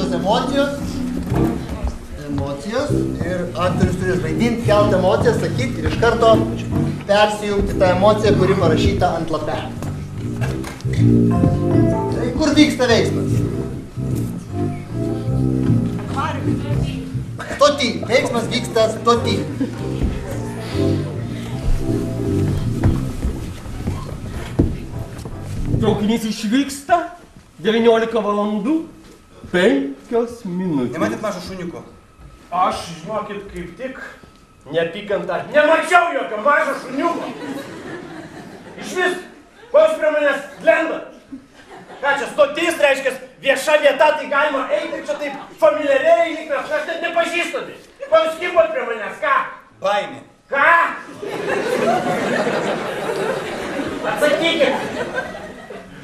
pačios emocijos. Emocijos. Ir aktorius turi žvaidinti, kelti emocijas, sakyti ir iš karto persijungti tą emociją, kuri parašyta ant lapelio. Kur vyksta veiksmas? Stoty. Veiksmas vyksta stoty. Traukinys išvyksta 19 valandų 5 minutės. Nematėt mažo šuniuko? Aš, žinokit, kaip tik neapykantą. Nemačiau jokio mažo šuniuko. Iš vis, ko jūs prie manęs lenda? Ką čia, stotis reiškia vieša vieta, tai galima eiti čia taip familiariai, lyg mes net nepažįstami. Ko jūs kibot prie manęs, ką? Baimė. Ką? Atsakykit.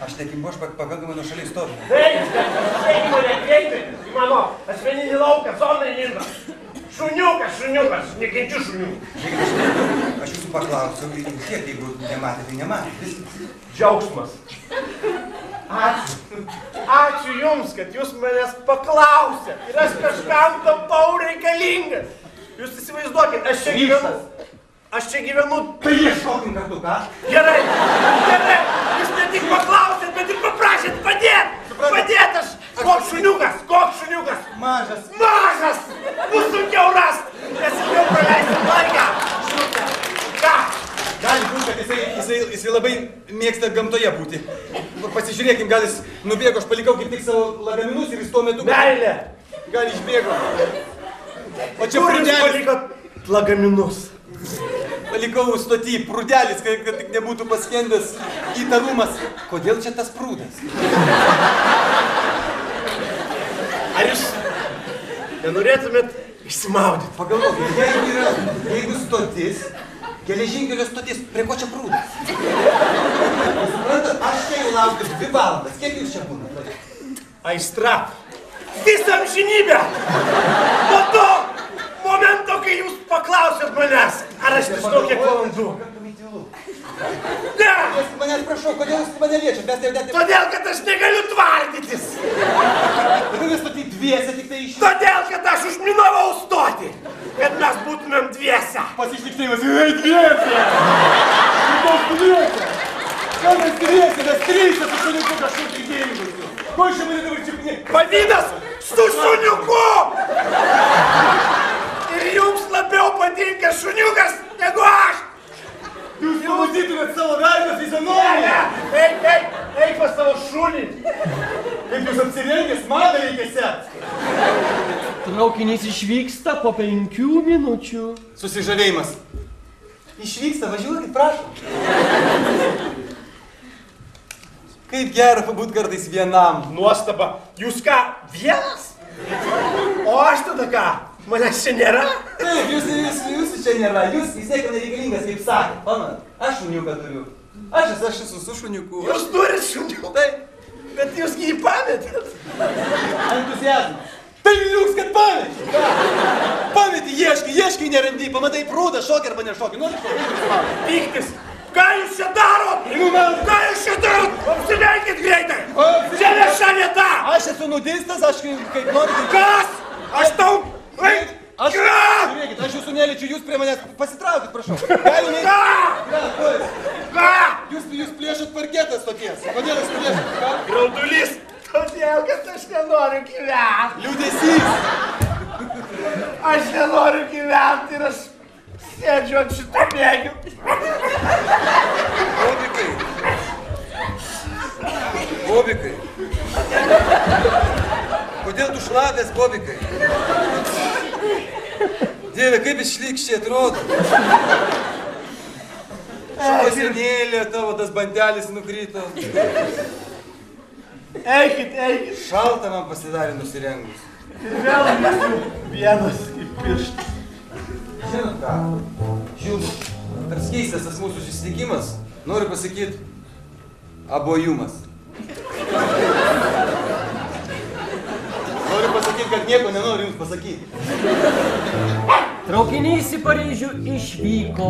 Aš nekimbu, aš pakankamai nuo šaliai stoviu. Taip, steigi mane greitai į mano asmeninį lauką, zoną įnindą. Šuniukas, nekenčiu šuniukų. Žiūrėkit, aš jūsų paklausiu, kiek jeigu nematėte, tai nematėte. Džiaugsmas. Ačiū jums, kad jūs manęs paklausėt ir aš kažkam tampau reikalingas. Jūs įsivaizduokit, aš čia gyvenu. Tai ieškokim kartu, ką? Gerai, jūs ne tik paklausėt, bet ir paprašėt padėt. Padėt aš. Koks šuniukas? Mažas. Bus sunkiau rast, nes ilgiau praleisim laiką. Ką? Gali būti, kad jisai labai mėgsta gamtoje būti. Pasižiūrėkim, gal jis nubėgo, aš palikau kaip tik savo lagaminus ir jis tuo metu... Meilė! Gal išbėgo. O čia Kur jūs prūdelis. palikot lagaminus? Palikau stoty prūdelis, kad tik nebūtų paskendęs įtarumas. Kodėl čia tas prūdas? Ar jūs nenorėtumėt išsimaudyti? Pagalvokit, jeigu stotis, geležinkelio stotis, prie ko čia prūdas? Suprantat, aš čia jau laukiu 2 valandas. Kiek jūs čia būnat? Aistra. Visą amžinybę. Nuo to momento, kai jūs paklausėt manęs, ar aš nežinau kiek valandų. Ne! Manęs prašau, kodėl jūs mane liečiat? Todėl, kad aš negaliu tvardytis. Kodėl jūs stotį dviese tik tai išėjate? Todėl, kad aš užminavau stotį. Kad mes būtumėm dviese. Pasišliktėjimas, dviese! Ką mes dviese, mes 3 su šuniuku kažkokį gėjimus. Ko iš čia mane dabar čiupinė? Pavydas su šuniuku! Ir jums labiau patinka šuniukas negu aš! Jūs pamatytumėt savo veidą fizionomiją! Eik pas savo šunį! Kaip jūs apsirengęs, man reikia sekt! Traukinys išvyksta po 5 minučių. Susižavėjimas. Išvyksta, važiuokit, prašom. Kaip gera pabūt kartais vienam. Nuostaba. Jūs ką, vienas? O aš tada ką? Manęs čia nėra? Taip, jūsų čia nėra. Jūs vis tiek nereikalingas, kaip sakė. Pamat, aš šuniuką turiu. Aš esu su šuniuku. Jūs turit šuniuką? Taip. Bet jūs jį pametėt. Entuziazmas. Tai jūs, kad pametė. Pametė, ieškai, nerandi. Pamatai prūdą, šokį arba nešokį. Nori šokį? Pyktis. Ką jūs čia darot? Ką jūs čia darot? Apsivenkit greitai. Čia vieša vieta. Aš esu nudistas, aš kaip noriu. Kas? Aš tau... Žiūrėkit, aš jūsų neliečiu, jūs prie manęs pasitraukit, prašau. Ką? Jūs plėšat parketą stoties. Kodėl jūs plėšat? Graudulys. Todėl, kad aš nenoriu gyventi. Liūdesys. Aš nenoriu gyventi ir aš sėdžiu ant šito bėgių. Bobikai. Kodėl tu šlavęs, Bobikai? Dieve, kaip jis šlykščiai atrodo. Šukosinėlė, tavo tas bandelis nukrito. Eikit. Šalta man pasidarė nusirengus. Ir vėl jūsų vienas į pirštą. Žinot ką? Jums tarp keistas tas mūsų susitikimas, noriu pasakyti, abojumas. Noriu pasakyti, kad nieko nenoriu jums pasakyti. Traukinys į Paryžių išvyko.